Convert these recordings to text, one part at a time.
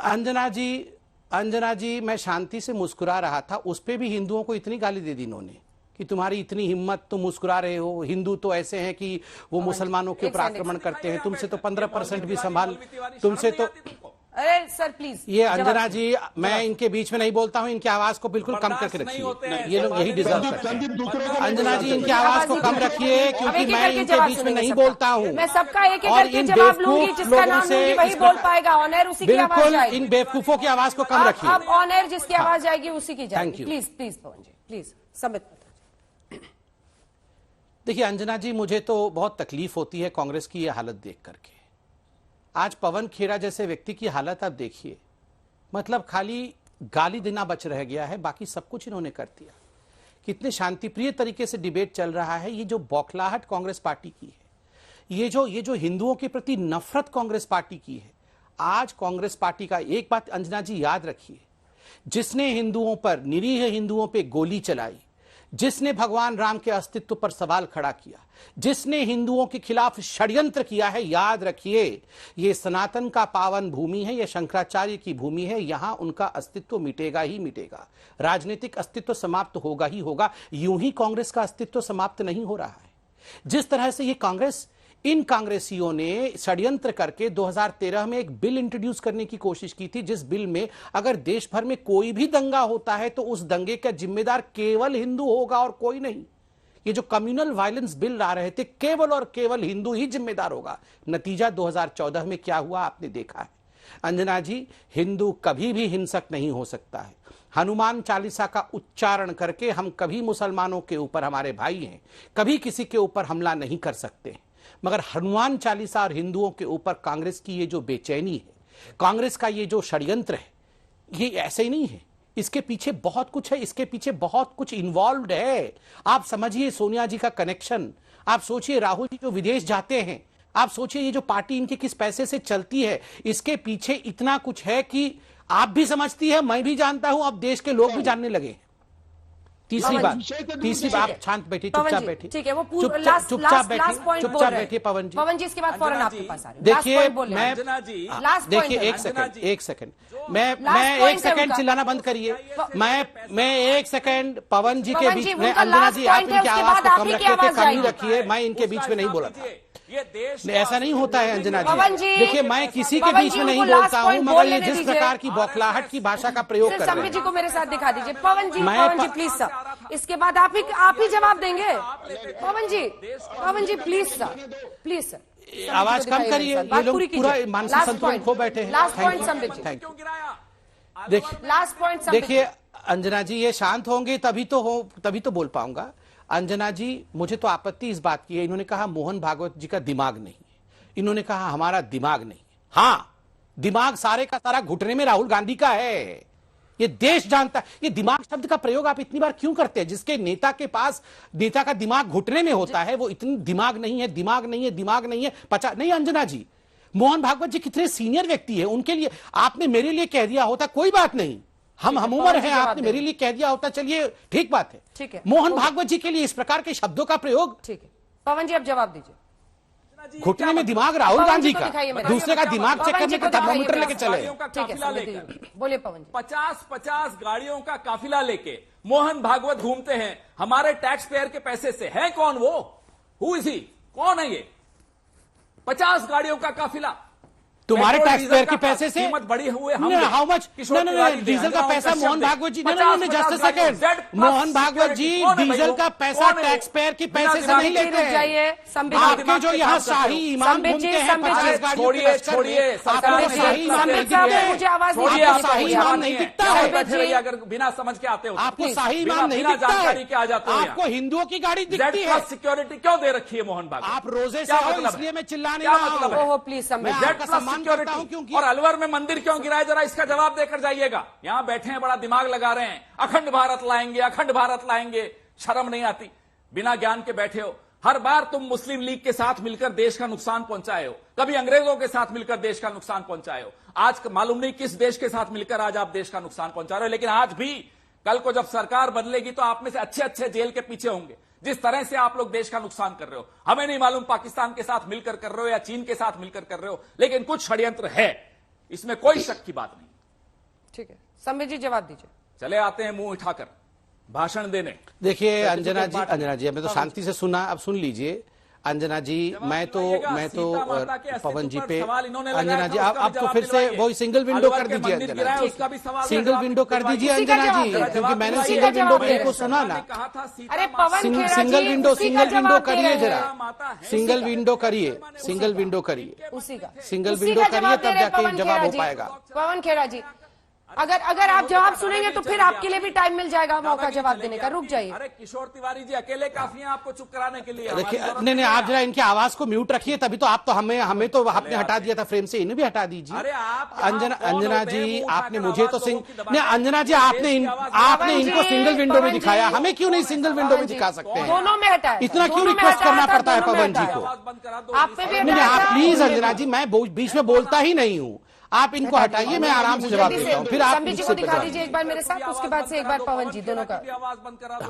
अंजना जी, मैं शांति से मुस्कुरा रहा था, उस पे भी हिंदुओं को इतनी गाली दे दी इन्होंने कि तुम्हारी इतनी हिम्मत, तुम मुस्कुरा रहे हो, हिंदू तो ऐसे हैं कि वो मुसलमानों के ऊपर आक्रमण करते हैं, तुमसे तो 15% भी संभाल, तुमसे तो। अरे सर प्लीज, ये अंजना जी, मैं इनके बीच में नहीं बोलता हूं, इनकी आवाज को बिल्कुल कम करके रखिए, ये लोग यही डिजर्व करते हैं। अंजना जी, इनकी आवाज को कम रखिए, क्योंकि मैं इनके बीच में नहीं बोलता हूँ। मैं सबका एक एक करके जवाब लूंगी, जिसका नाम लूंगी वही बोल पाएगा। ऑन एयर उसी की आवाज जाएगी। इन बेवकूफों की आवाज को कम रखिए। अब ऑन एयर जिसकी आवाज जाएगी उसी की जाएगी। Please please Pavan ji, please Samit. देखिए अंजना जी, मुझे तो बहुत तकलीफ होती है कांग्रेस की ये हालत देख करके। आज पवन खेड़ा जैसे व्यक्ति की हालत आप देखिए, मतलब खाली गाली देना बच रह गया है, बाकी सब कुछ इन्होंने कर दिया। कितने शांतिप्रिय तरीके से डिबेट चल रहा है। ये जो बौखलाहट कांग्रेस पार्टी की है, ये जो हिंदुओं के प्रति नफरत कांग्रेस पार्टी की है, आज कांग्रेस पार्टी का एक बात अंजना जी याद रखिए, जिसने हिंदुओं पर, निरीह हिंदुओं पर गोली चलाई, जिसने भगवान राम के अस्तित्व पर सवाल खड़ा किया, जिसने हिंदुओं के खिलाफ षड्यंत्र किया है, याद रखिए ये सनातन का पावन भूमि है, ये शंकराचार्य की भूमि है, यहां उनका अस्तित्व मिटेगा ही मिटेगा, राजनीतिक अस्तित्व समाप्त होगा ही होगा। यूं ही कांग्रेस का अस्तित्व समाप्त नहीं हो रहा है। जिस तरह से ये कांग्रेस, इन कांग्रेसियों ने षड्यंत्र करके 2013 में एक बिल इंट्रोड्यूस करने की कोशिश की थी, जिस बिल में अगर देश भर में कोई भी दंगा होता है तो उस दंगे का जिम्मेदार केवल हिंदू होगा और कोई नहीं। ये जो कम्युनल वायलेंस बिल ला रहे थे, केवल और केवल हिंदू ही जिम्मेदार होगा। नतीजा 2014 में क्या हुआ आपने देखा है। अंजना जी, हिंदू कभी भी हिंसक नहीं हो सकता है। हनुमान चालीसा का उच्चारण करके हम कभी मुसलमानों के ऊपर, हमारे भाई हैं, कभी किसी के ऊपर हमला नहीं कर सकते, मगर हनुमान चालीसा और हिंदुओं के ऊपर कांग्रेस की ये जो बेचैनी है, कांग्रेस का ये जो षड्यंत्र है, ये ऐसे ही नहीं है। इसके पीछे बहुत कुछ है, इसके पीछे बहुत कुछ इन्वॉल्व्ड है। आप समझिए सोनिया जी का कनेक्शन, आप सोचिए राहुल जी जो विदेश जाते हैं, आप सोचिए ये जो पार्टी इनके किस पैसे से चलती है, इसके पीछे इतना कुछ है कि आप भी समझती है, मैं भी जानता हूं, अब देश के लोग भी जानने लगे। तीसरी बात, आप शांत बैठिए, चुपचाप बैठिए। ठीक है, वो चुपचाप बैठिए पवन जी। पवन जी, इसके बाद फौरन आपके पास आ रहे हैं। देखिए देखिए एक सेकंड, मैं एक सेकंड चिल्लाना बंद करिए। मैं एक सेकंड पवन जी के बीच में, अंजना जी आप इनकी आवाज को कम रखिए, कम रखिए, मैं इनके बीच में नहीं बोला था। ये देश ऐसा नहीं होता है अंजना जी। देखिए मैं किसी के बीच में नहीं बोलता हूँ, मगर ये जिस प्रकार की बौखलाहट की भाषा का प्रयोग कर रहे हैं। जी को मेरे साथ दिखा दीजिए। पवन जी प्लीज सर, इसके बाद आप ही जवाब देंगे। पवन जी प्लीज सर, आवाज कम करिए, ये लोग पूरा मानसिक संतुलन खो बैठे हैं। Last point Sambit ji, thank you. Last point देखिए अंजना जी, ये शांत होंगे तभी तो बोल पाऊंगा। अंजना जी, मुझे तो आपत्ति इस बात की है, इन्होंने कहा मोहन भागवत जी का दिमाग नहीं, इन्होंने कहा हमारा दिमाग नहीं। हाँ, दिमाग सारे का सारा घुटने में राहुल गांधी का है, ये देश जानता है। ये दिमाग शब्द का प्रयोग आप इतनी बार क्यों करते हैं? जिसके नेता के पास, नेता का दिमाग घुटने में होता है, वो इतनी दिमाग नहीं है, दिमाग नहीं है, दिमाग नहीं है, नहीं अंजना जी, मोहन भागवत जी कितने सीनियर व्यक्ति है, उनके लिए आपने मेरे लिए कह दिया होता कोई बात नहीं, हम उम्र है, आपने मेरे लिए कह दिया होता, चलिए ठीक बात है। ठीक है, मोहन भागवत जी के लिए इस प्रकार के शब्दों का प्रयोग, ठीक है। पवन जी अब जवाब दीजिए। घुटने में दिमाग राहुल गांधी का, दूसरे का दिमाग चेक करने का थर्मोमीटर लेके चले। बोलिए पवन जी। 50 गाड़ियों का काफिला लेके मोहन भागवत घूमते हैं हमारे टैक्स पेयर के पैसे से। है कौन वो? Who is he? कौन है ये? 50 गाड़ियों का काफिला तुम्हारे टैक्स पेयर के पैसे से? कीमत बढ़ी हुए हम। How much? डीजल का पैसा Mohan Bhagwat ji, just a second, Mohan Bhagwat ji diesel का पैसा टैक्स पेयर के पैसे से नहीं लेते हैं। आपके जो यहाँ शाही इमाम घूमते हैं 50 गाड़ियों के लश्कर में, आपको शाही इमाम नहीं दिखते हैं, शाही इमाम नहीं दिखता है। बैठे रहिए, अगर बिना समझ के आते हो आपको शाही इमाम नहीं दिखता है, के आ जाते हो। आपको हिंदुओं की गाड़ी दिखती है। सिक्योरिटी क्यों दे रखी है मोहन भागवत? आप रोजे से हो इसलिए मैं चिल्लाने वाला हूं। प्लीज सिक्योरिटी और अलवर में मंदिर क्यों गिराया, जरा इसका जवाब देकर जाइएगा। यहां बैठे हैं, बड़ा दिमाग लगा रहे हैं, अखंड भारत लाएंगे, अखंड भारत लाएंगे, शर्म नहीं आती? बिना ज्ञान के बैठे हो। हर बार तुम मुस्लिम लीग के साथ मिलकर देश का नुकसान पहुंचाए हो, कभी अंग्रेजों के साथ मिलकर देश का नुकसान पहुंचाए हो। आज मालूम नहीं किस देश के साथ मिलकर आज आप देश का नुकसान पहुंचा रहे हो। लेकिन आज भी, कल को जब सरकार बदलेगी तो आप में से अच्छे जेल के पीछे होंगे। जिस तरह से आप लोग देश का नुकसान कर रहे हो, हमें नहीं मालूम पाकिस्तान के साथ मिलकर कर रहे हो या चीन के साथ मिलकर कर रहे हो, लेकिन कुछ षड्यंत्र है, इसमें कोई शक की बात नहीं। ठीक है, संबित जी जवाब दीजिए। चले आते हैं मुंह उठाकर भाषण देने। देखिए अंजना जी हमें तो शांति से सुना, अब सुन लीजिए अंजना जी, मैं तो पवन जी पे, अंजना जी आप तो फिर से वही सिंगल विंडो कर दीजिए अंजना जी, सिंगल विंडो कर दीजिए अंजना जी, क्योंकि मैंने सिंगल विंडो पे को सुना ना। अरे पवन खेड़ा जी, सिंगल विंडो करिए जरा, सिंगल विंडो करिए, सिंगल विंडो करिए, उसी का सिंगल विंडो करिए, तब जाके जवाब हो पाएगा। पवन खेड़ा जी, अगर आप जवाब सुनेंगे तो फिर आपके लिए भी टाइम मिल जाएगा मौका जवाब देने का। रुक जाइए। अरे किशोर तिवारी जी अकेले काफी हैं आपको चुप कराने के लिए। देखिए नहीं आप जरा इनकी आवाज को म्यूट रखिए, तभी तो आप तो हमें तो आपने हटा दिया था फ्रेम से, इन्हें भी हटा दीजिए। अरे आप अंजना जी आपने मुझे तो नहीं अंजना जी आपने इनको सिंगल विंडो में दिखाया, हमें क्यों नहीं सिंगल विंडो में दिखा सकते हैं? दोनों में हटाया, इतना क्यों रिक्वेस्ट करना पड़ता है पवन जी को? आप पे भी आप प्लीज अंजना जी, मैं बीच में बोलता ही नहीं हूँ, आप इनको हटाइए, मैं आराम से जवाब देता हूँ, फिर आप संबित जी को दिखा दीजिए एक बार मेरे साथ, उसके बाद से एक बार पवन जी, दोनों का आवाज बंद करा दो।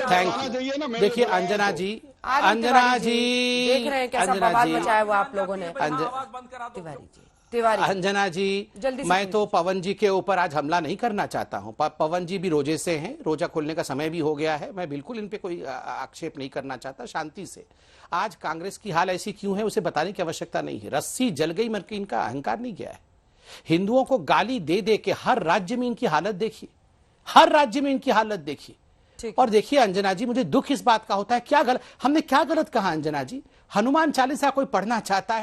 Thank you. देखिए अंजना जी देख रहे हैं कैसा बवाल मचाया हुआ आप लोगों ने। तिवारी अंजना जी, मैं तो पवन जी के ऊपर आज हमला नहीं करना चाहता हूं। पवन जी भी रोजे से हैं, रोजा खोलने का समय भी हो गया है, मैं बिल्कुल इन पे कोई आक्षेप नहीं करना चाहता, शांति से। आज कांग्रेस की हाल ऐसी क्यों है उसे बताने की आवश्यकता नहीं है, रस्सी जल गई मगर इनका अहंकार नहीं गया है। हिंदुओं को गाली दे दे के हर राज्य में इनकी हालत देखिए, हर राज्य में इनकी हालत देखिए। और देखिए अंजना जी, मुझे दुख इस बात का होता है, हमने क्या गलत कहा अंजना जी? हनुमान चालीसा कोई पढ़ना चाहता है